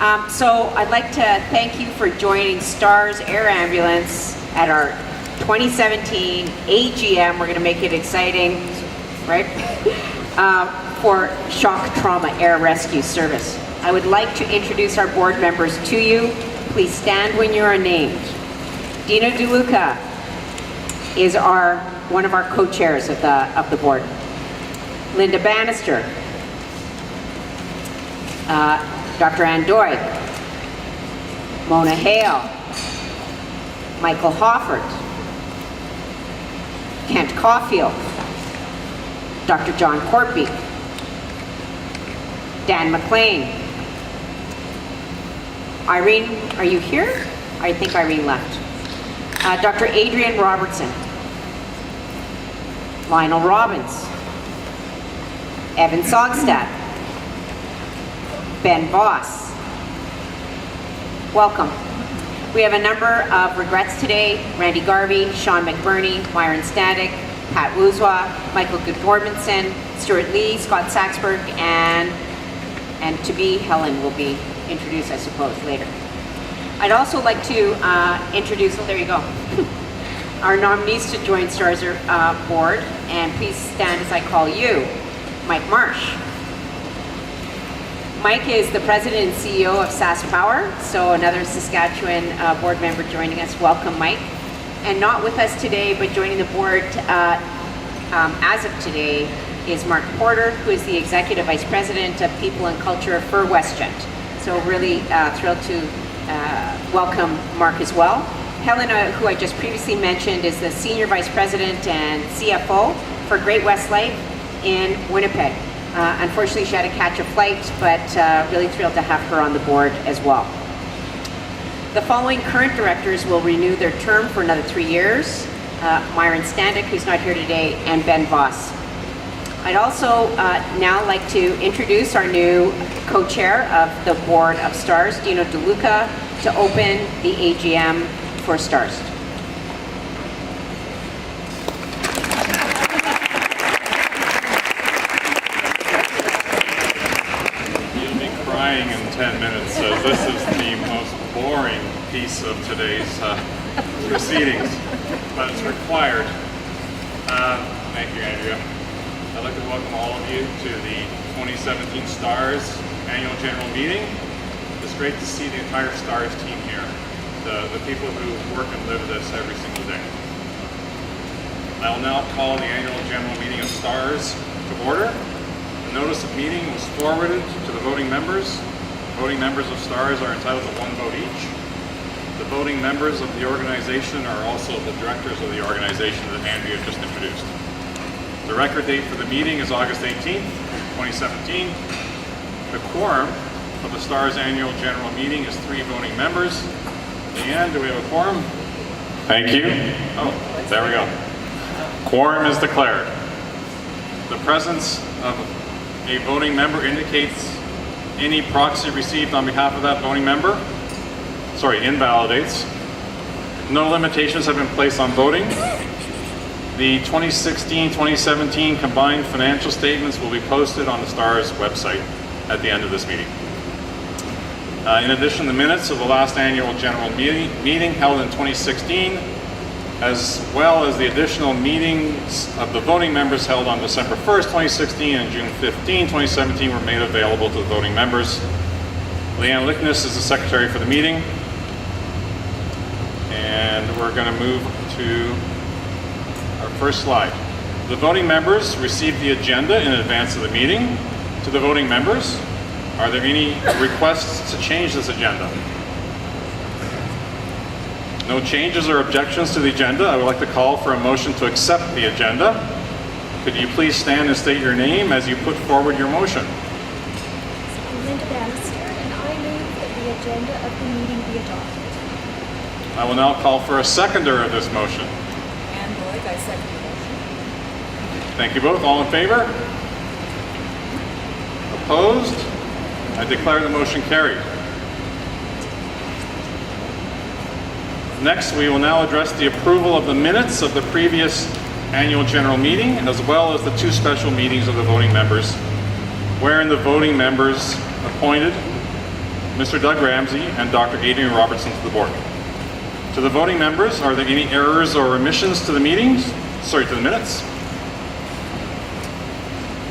So I'd like to thank you for joining STARS Air Ambulance at our 2017 AGM. We're going to make it exciting, right? For Shock Trauma Air Rescue Service. I would like to introduce our board members to you. Please stand when you are named. Dino DeLuca is one of our co-chairs of the board. Linda Bannister, Dr. Ann Doig, Mona Hale, Michael Hoffert, Kent Caulfield, Dr. John Corpy, Dan McLean. Irene, are you here? I think Irene left. Dr. Adrian Robertson, Lionel Robbins, Evan Sogstad, Ben Voss. Welcome. We have a number of regrets today. Randy Garvey, Sean McBurney, Myron Stanek, Pat Woozwa, Michael Goodformanson, Stuart Lee, Scott Saxberg, and to be Helen will be introduced, I suppose, later. I'd also like to introduce, there you go, our nominees to join STARS board, and please stand as I call you. Mike Marsh. Mike is the president and CEO of SAS Power, so another Saskatchewan board member joining us. Welcome, Mike. And not with us today, but joining the board as of today is Mark Porter, who is the executive vice president of people and culture for WestJet. So really thrilled to welcome Mark as well. Helena, who I just previously mentioned, is the senior vice president and CFO for Great West Life in Winnipeg. Unfortunately, she had to catch a flight, but really thrilled to have her on the board as well. The following current directors will renew their term for another 3 years. Myron Stanek, who's not here today, and Ben Voss. I'd also now like to introduce our new co-chair of the board of STARS, Dino DeLuca, to open the AGM for STARS. You'll be crying in 10 minutes, so this is the most boring piece of today's proceedings, but it's required. Thank you, Andrea. I'd like to welcome all of you to the 2017 STARS Annual General Meeting. It's great to see the entire STARS team here, the people who work and live this every single day. I will now call the Annual General Meeting of STARS to order. The notice of meeting was forwarded to the voting members. Voting members of STARS are entitled to 1 vote each. The voting members of the organization are also the directors of the organization that Andrea just introduced. The record date for the meeting is August 18th, 2017. The quorum for the STARS Annual General Meeting is 3 voting members. Leanne, do we have a quorum? Thank you. Oh, there we go. Quorum is declared. The presence of a voting member indicates any proxy received on behalf of that voting member. Invalidates. No limitations have been placed on voting. The 2016-2017 combined financial statements will be posted on the STARS website at the end of this meeting. In addition, the minutes of the last annual general meeting held in 2016, as well as the additional meetings of the voting members held on December 1st, 2016 and June 15, 2017 were made available to the voting members. Leanne Lickness is the secretary for the meeting. And we're going to move to our first slide. The voting members received the agenda in advance of the meeting. To the voting members, are there any requests to change this agenda? No changes or objections to the agenda. I would like to call for a motion to accept the agenda. Could you please stand and state your name as you put forward your motion? I'm Linda Bannister, and I move that the agenda of the meeting be adopted. I will now call for a seconder of this motion. Ann Doig, I second the motion. Thank you both. All in favor? Opposed? I declare the motion carried. Next, we will now address the approval of the minutes of the previous annual general meeting, as well as the 2 special meetings of the voting members, wherein the voting members appointed Mr. Doug Ramsey, and Dr. Adrian Robertson to the board. To the voting members, are there any errors or omissions to the minutes?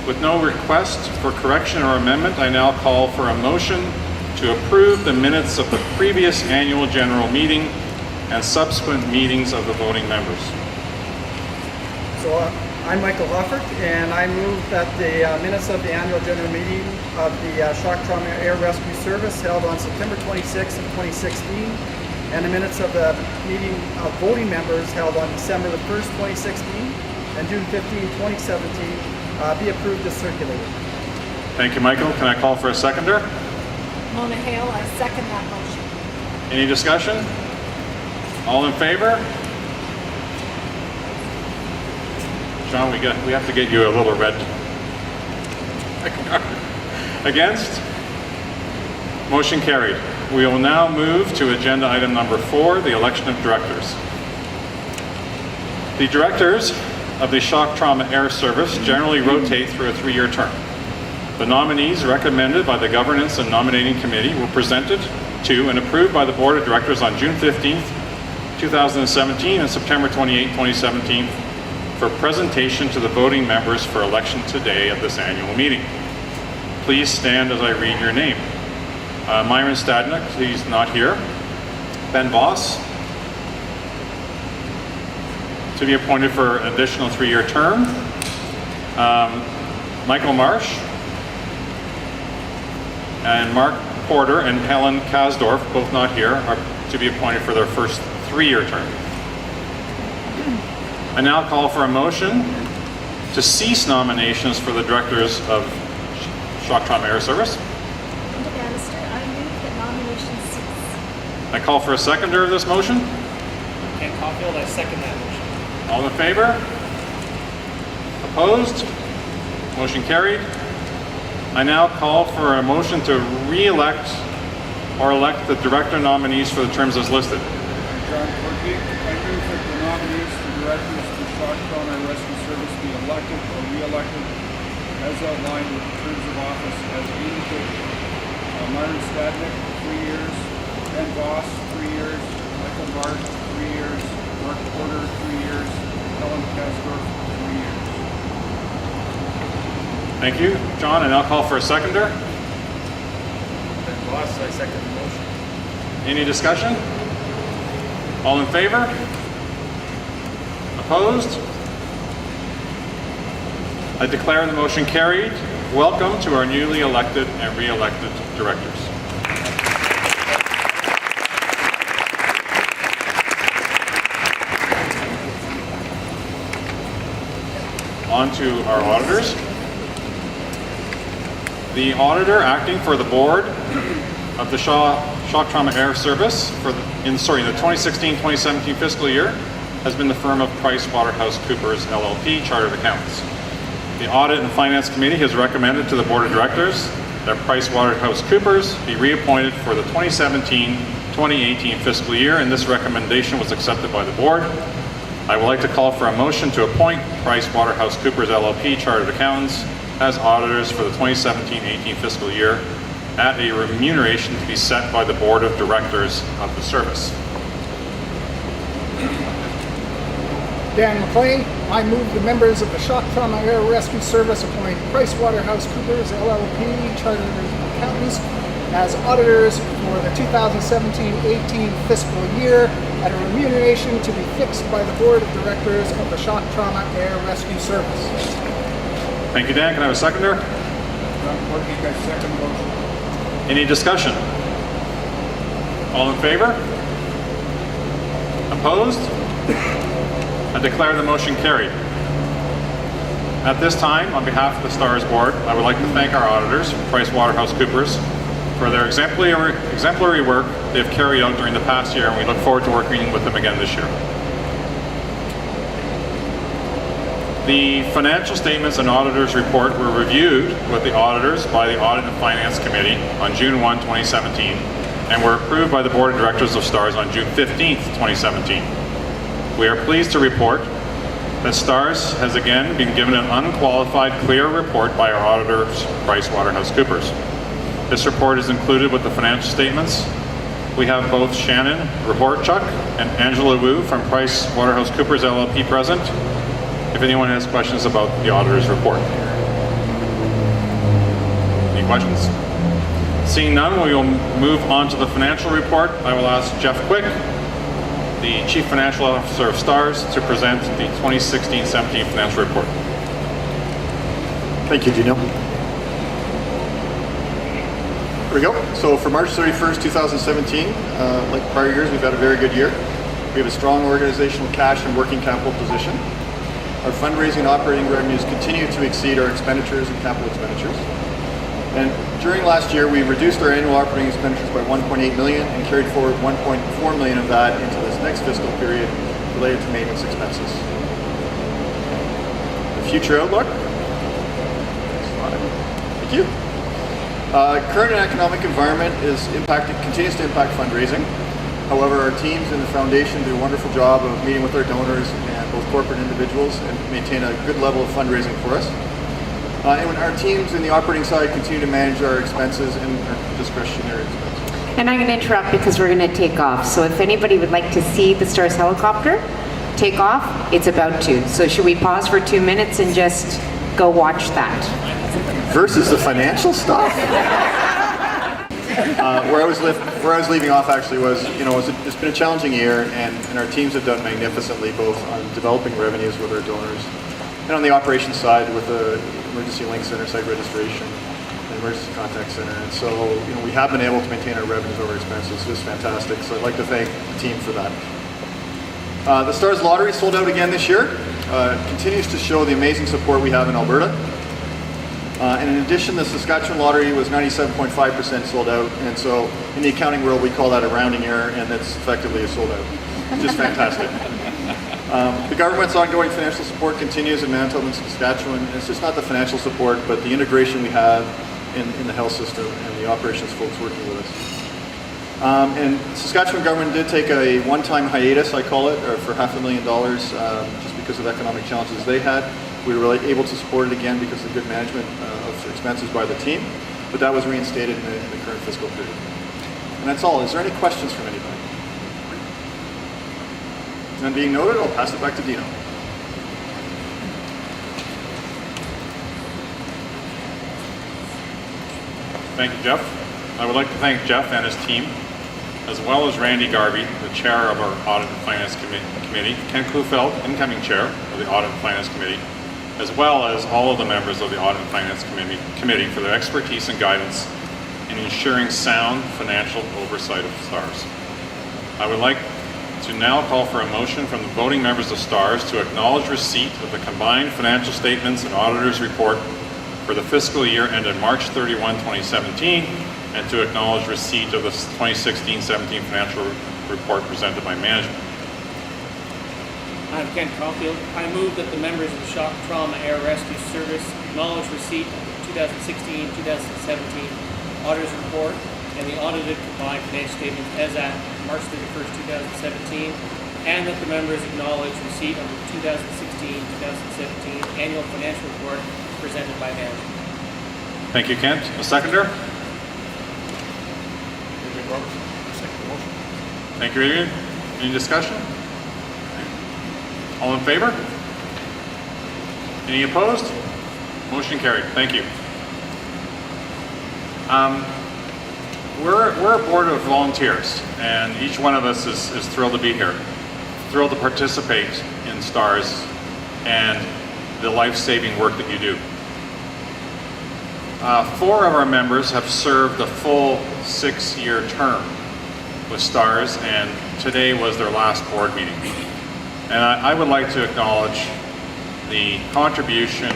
With no request for correction or amendment, I now call for a motion to approve the minutes of the previous annual general meeting and subsequent meetings of the voting members. So I'm Michael Hoffert, and I move that the minutes of the annual general meeting of the Shock Trauma Air Rescue Service held on September 26th of 2016, and the minutes of the meeting of voting members held on December the 1st, 2016, and June 15, 2017, be approved as circulated. Thank you, Michael. Can I call for a seconder? Mona Hale, I second that motion. Any discussion? All in favor? John, we have to get you a little red. Against? Motion carried. We will now move to agenda item number 4, the election of directors. The directors of the Shock Trauma Air Service generally rotate through a 3-year term. The nominees recommended by the Governance and Nominating Committee were presented to and approved by the Board of Directors on June 15th, 2017 and September 28, 2017 for presentation to the voting members for election today at this annual meeting. Please stand as I read your name. Myron Stadnick, he's not here. Ben Voss, to be appointed for an additional 3-year term. Michael Marsh, and Mark Porter and Helen Kasdorf, both not here, are to be appointed for their first 3-year term. I now call for a motion to cease nominations for the directors of Shock Trauma Air Service. Linda Bannister, I move that nominations cease. I call for a seconder of this motion. Ken Caulfield, I second that motion. All in favor? Opposed? Motion carried. I now call for a motion to re-elect or elect the director nominees for the terms as listed. John Corky, I move that the nominees for directors of the Shock Trauma Rescue Service be elected or re-elected as outlined with the terms of office as indicated. Myron Stadnick, 3 years. Ben Voss, 3 years. Michael Marsh, 3 years. Mark Porter, 3 years. Helen Kasdorf, 3 years. Thank you, John. I now call for a seconder. Ben Voss, I second the motion. Any discussion? All in favor? Opposed? I declare the motion carried. Welcome to our newly elected and re-elected directors. On to our auditors. The auditor acting for the board of the Shock Trauma Air Service in the 2016-2017 fiscal year has been the firm of PricewaterhouseCoopers LLP, Chartered Accountants. The Audit and Finance Committee has recommended to the Board of Directors that PricewaterhouseCoopers be reappointed for the 2017-2018 fiscal year, and this recommendation was accepted by the Board. I would like to call for a motion to appoint PricewaterhouseCoopers LLP Chartered Accountants as auditors for the 2017-18 fiscal year at a remuneration to be set by the Board of Directors of the service. Dan McLean, I move the members of the Shock Trauma Air Rescue Service appoint PricewaterhouseCoopers LLP Chartered Accountants as auditors for the 2017-18 fiscal year at a remuneration to be fixed by the Board of Directors of the Shock Trauma Air Rescue Service. Thank you, Dan. Can I have a seconder? John Corky, I second the motion. Any discussion? All in favor? Opposed? I declare the motion carried. At this time, on behalf of the STARS Board, I would like to thank our auditors, PricewaterhouseCoopers, for their exemplary work they have carried out during the past year, and we look forward to working with them again this year. The financial statements and auditor's report were reviewed with the auditors by the Audit and Finance Committee on June 1, 2017, and were approved by the Board of Directors of STARS on June 15, 2017. We are pleased to report that STARS has again been given an unqualified, clear report by our auditors, PricewaterhouseCoopers. This report is included with the financial statements. We have both Shannon Rahorchuk and Angela Wu from PricewaterhouseCoopers LLP present, if anyone has questions about the auditor's report. Any questions? Seeing none, we will move on to the financial report. I will ask Jeff Quick, the Chief Financial Officer of STARS, to present the 2016-17 financial report. Thank you, Dino. Here we go. So for March 31st, 2017, like prior years, we've had a very good year. We have a strong organizational cash and working capital position. Our fundraising and operating revenues continue to exceed our expenditures and capital expenditures. And during last year, we reduced our annual operating expenditures by 1.8 million and carried forward 1.4 million of that into this next fiscal period related to maintenance expenses. The future outlook. Next slide. Thank you. Current economic environment continues to impact fundraising. However, our teams in the foundation do a wonderful job of meeting with our donors and both corporate individuals and maintain a good level of fundraising for us. And our teams in the operating side continue to manage our expenses and our discretionary expenses. And I'm going to interrupt because we're going to take off. So if anybody would like to see the STARS helicopter take off, it's about to. So should we pause for 2 minutes and just go watch that? Versus the financial stuff. Where I was leaving off actually was, it's been a challenging year, and our teams have done magnificently both on developing revenues with our donors and on the operations side with the Emergency Link Center site registration and Emergency Contact Center. And so, we have been able to maintain our revenues over expenses. It's fantastic. So I'd like to thank the team for that. The STARS Lottery sold out again this year. Continues to show the amazing support we have in Alberta. And in addition, the Saskatchewan Lottery was 97.5% sold out, and so in the accounting world we call that a rounding error, and that's effectively a sold out. Just fantastic. The government's ongoing financial support continues in Manitoba and Saskatchewan. And it's just not the financial support, but the integration we have in the health system and the operations folks working with us. And Saskatchewan government did take a one-time hiatus, I call it, for $500,000 just because of economic challenges they had. We were really able to support it again because of good management of expenses by the team, but that was reinstated in the current fiscal period. And that's all. Is there any questions from anybody? None being noted, I'll pass it back to Dino. Thank you, Jeff. I would like to thank Jeff and his team, as well as Randy Garvey, the chair of our Audit and Finance Committee, Ken Klufeld, incoming chair of the Audit and Finance Committee, as well as all of the members of the Audit and Finance Committee for their expertise and guidance in ensuring sound financial oversight of STARS. I would like to now call for a motion from the voting members of STARS to acknowledge receipt of the combined financial statements and auditor's report for the fiscal year ended March 31, 2017, and to acknowledge receipt of the 2016-17 financial report presented by management. I'm Ken Caulfield. I move that the members of the Shock Trauma Air Rescue Service acknowledge receipt of the 2016-2017 auditor's report and the audited combined financial statements as at March 31st, 2017, and that the members acknowledge receipt of the 2016-2017 annual financial report presented by management. Thank you, Kent. A seconder? Thank you, Adrian. Any discussion? All in favor? Any opposed? Motion carried. Thank you. We're a board of volunteers, and each one of us is thrilled to be here, thrilled to participate in STARS and the life-saving work that you do. 4 of our members have served a full 6-year term with STARS, and today was their last board meeting. And I would like to acknowledge the contribution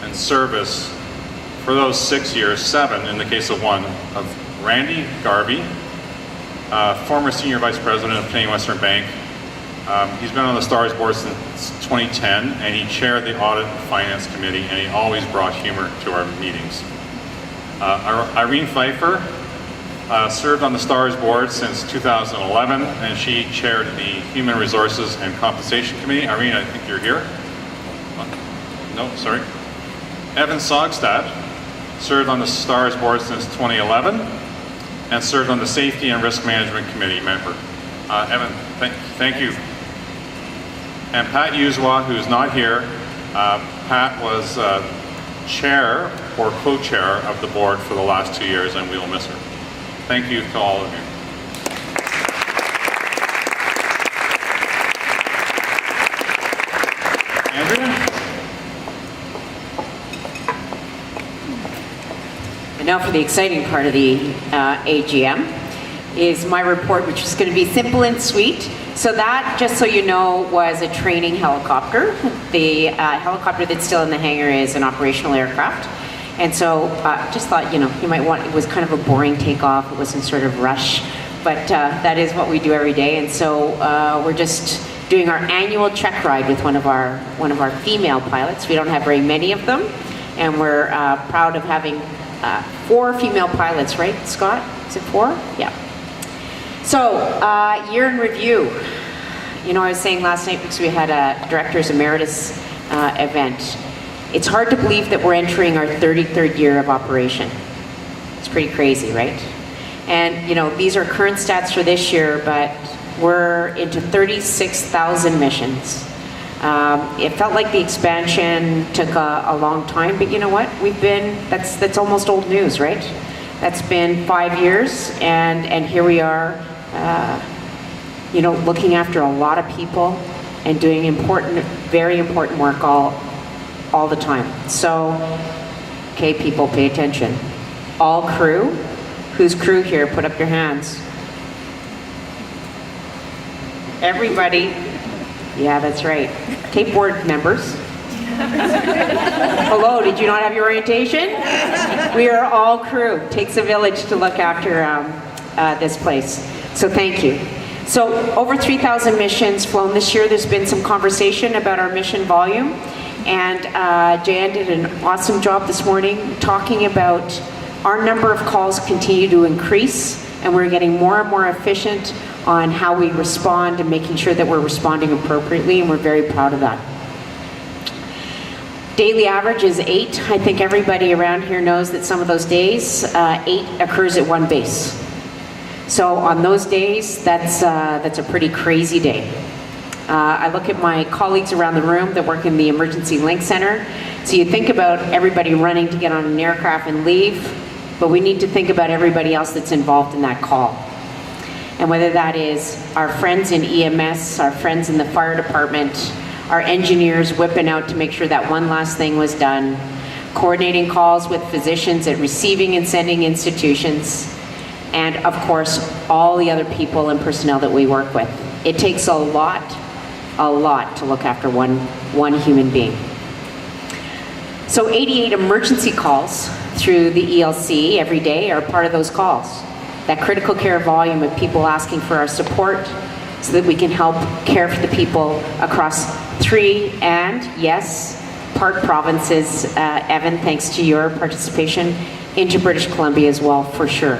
and service for those 6 years, 7 in the case of one, of Randy Garvey, former Senior Vice President of Canadian Western Bank. He's been on the STARS board since 2010, and he chaired the Audit and Finance Committee, and he always brought humor to our meetings. Irene Pfeiffer served on the STARS board since 2011, and she chaired the Human Resources and Compensation Committee. Irene, I think you're here. No, sorry. Evan Sogstad served on the STARS board since 2011, and served on the Safety and Risk Management Committee member. Evan, thank you. And Pat Uswa, who's not here, Pat was chair or co-chair of the board for the last 2 years, and we will miss her. Thank you to all of you. Andrea? And now for the exciting part of the AGM is my report, which is going to be simple and sweet. So that, just so you know, was a training helicopter. The helicopter that's still in the hangar is an operational aircraft. And so just thought, you might want, it was kind of a boring takeoff. It wasn't sort of rush, but that is what we do every day. And so we're just doing our annual check ride with one of our female pilots. We don't have very many of them, and we're proud of having 4 female pilots, right, Scott? Is it 4? Yeah. So, year in review. I was saying last night, because we had a Directors Emeritus event, it's hard to believe that we're entering our 33rd year of operation. It's pretty crazy, right? And, these are current stats for this year, but we're into 36,000 missions. It felt like the expansion took a long time, but you know what? That's almost old news, right? That's been 5 years, and here we are, looking after a lot of people and doing very important work all the time. So, okay, people, pay attention. All crew. Who's crew here? Put up your hands. Everybody. Yeah, that's right. Okay, board members. Hello, did you not have your orientation? We are all crew. Takes a village to look after this place. So thank you. So over 3,000 missions flown this year. There's been some conversation about our mission volume. And Jan did an awesome job this morning talking about our number of calls continue to increase, and we're getting more and more efficient on how we respond and making sure that we're responding appropriately, and we're very proud of that. Daily average is 8. I think everybody around here knows that some of those days, 8 occurs at one base. So on those days, that's a pretty crazy day. I look at my colleagues around the room that work in the Emergency Link Center. So you think about everybody running to get on an aircraft and leave, but we need to think about everybody else that's involved in that call. And whether that is our friends in EMS, our friends in the fire department, our engineers whipping out to make sure that one last thing was done, coordinating calls with physicians at receiving and sending institutions, and of course, all the other people and personnel that we work with. It takes a lot to look after one human being. So 88 emergency calls through the ELC every day are part of those calls. That critical care volume of people asking for our support so that we can help care for the people across 3 and, yes, Park provinces. Evan, thanks to your participation, into British Columbia as well, for sure.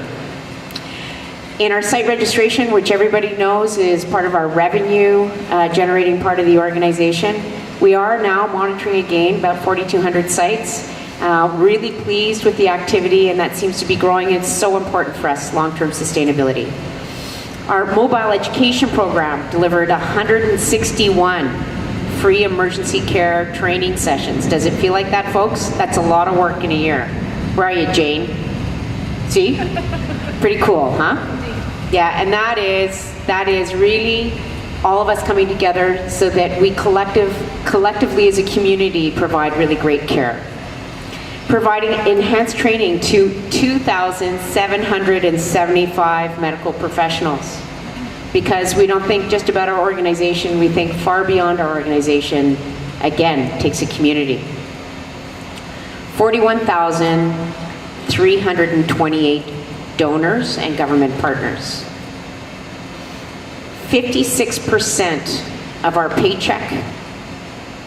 In our site registration, which everybody knows is part of our revenue generating part of the organization, we are now monitoring again about 4,200 sites. Really pleased with the activity, and that seems to be growing. It's so important for us, long-term sustainability. Our mobile education program delivered 161 free emergency care training sessions. Does it feel like that, folks? That's a lot of work in a year. Where are you, Jane? See? Pretty cool, huh? Yeah, and that is really all of us coming together so that we collectively as a community provide really great care. Providing enhanced training to 2,775 medical professionals. Because we don't think just about our organization, we think far beyond our organization. Again, it takes a community. 41,328 donors and government partners. 56% of our paycheck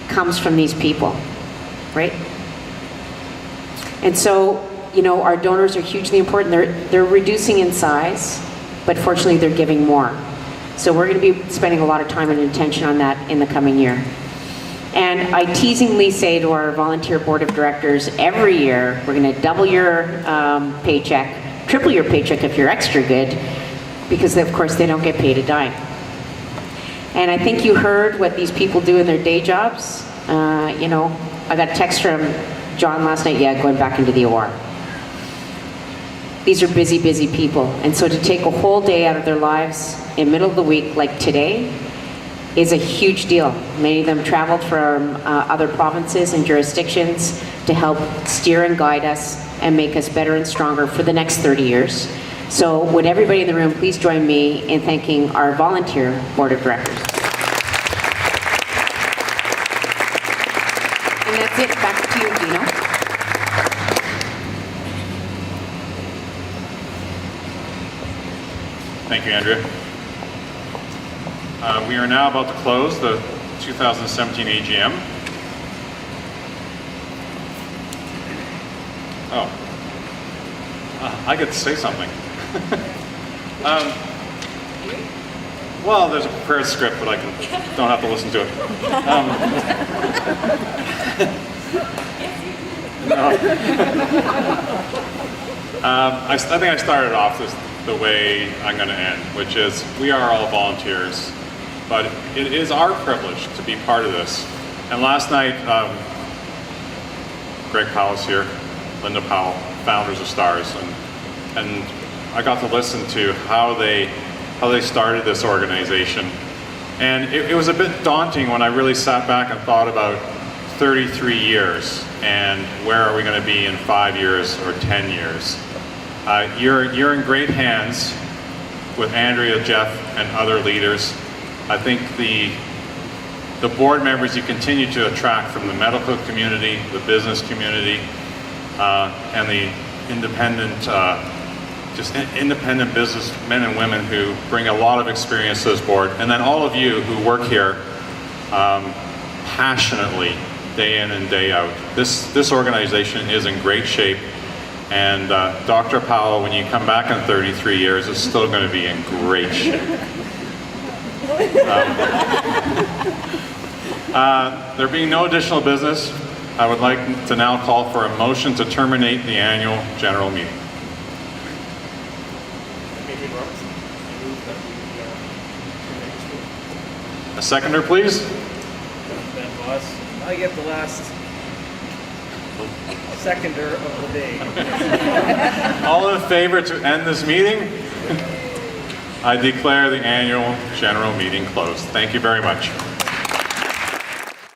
comes from these people, right? And so, our donors are hugely important. They're reducing in size, but fortunately they're giving more. So we're going to be spending a lot of time and attention on that in the coming year. And I teasingly say to our volunteer board of directors, every year, we're going to double your paycheck, triple your paycheck if you're extra good, because of course they don't get paid a dime. And I think you heard what these people do in their day jobs. You know, I got a text from John last night, yeah, going back into the OR. These are busy, busy people. And so to take a whole day out of their lives in the middle of the week like today is a huge deal. Many of them traveled from other provinces and jurisdictions to help steer and guide us and make us better and stronger for the next 30 years. So would everybody in the room please join me in thanking our volunteer board of directors. And that's it, back to you, Dino. Thank you, Andrea. We are now about to close the 2017 AGM. Oh, I get to say something. Well, there's a prepared script, but I don't have to listen to it. I think I started off the way I'm going to end, which is we are all volunteers, but it is our privilege to be part of this. And last night, Greg Powell's here, Linda Powell, founders of STARS, and I got to listen to how they started this organization. And it was a bit daunting when I really sat back and thought about 33 years and where are we going to be in 5 years or 10 years. You're in great hands with Andrea, Jeff, and other leaders. I think the board members you continue to attract from the medical community, the business community, and the independent, independent businessmen and women who bring a lot of experience to this board, and then all of you who work here passionately day in and day out. This organization is in great shape, and Dr. Powell, when you come back in 33 years, is still going to be in great shape. There being no additional business, I would like to now call for a motion to terminate the annual general meeting. A seconder, please. Ben Voss. I get the last seconder of the day. All in favor to end this meeting? I declare the annual general meeting closed. Thank you very much.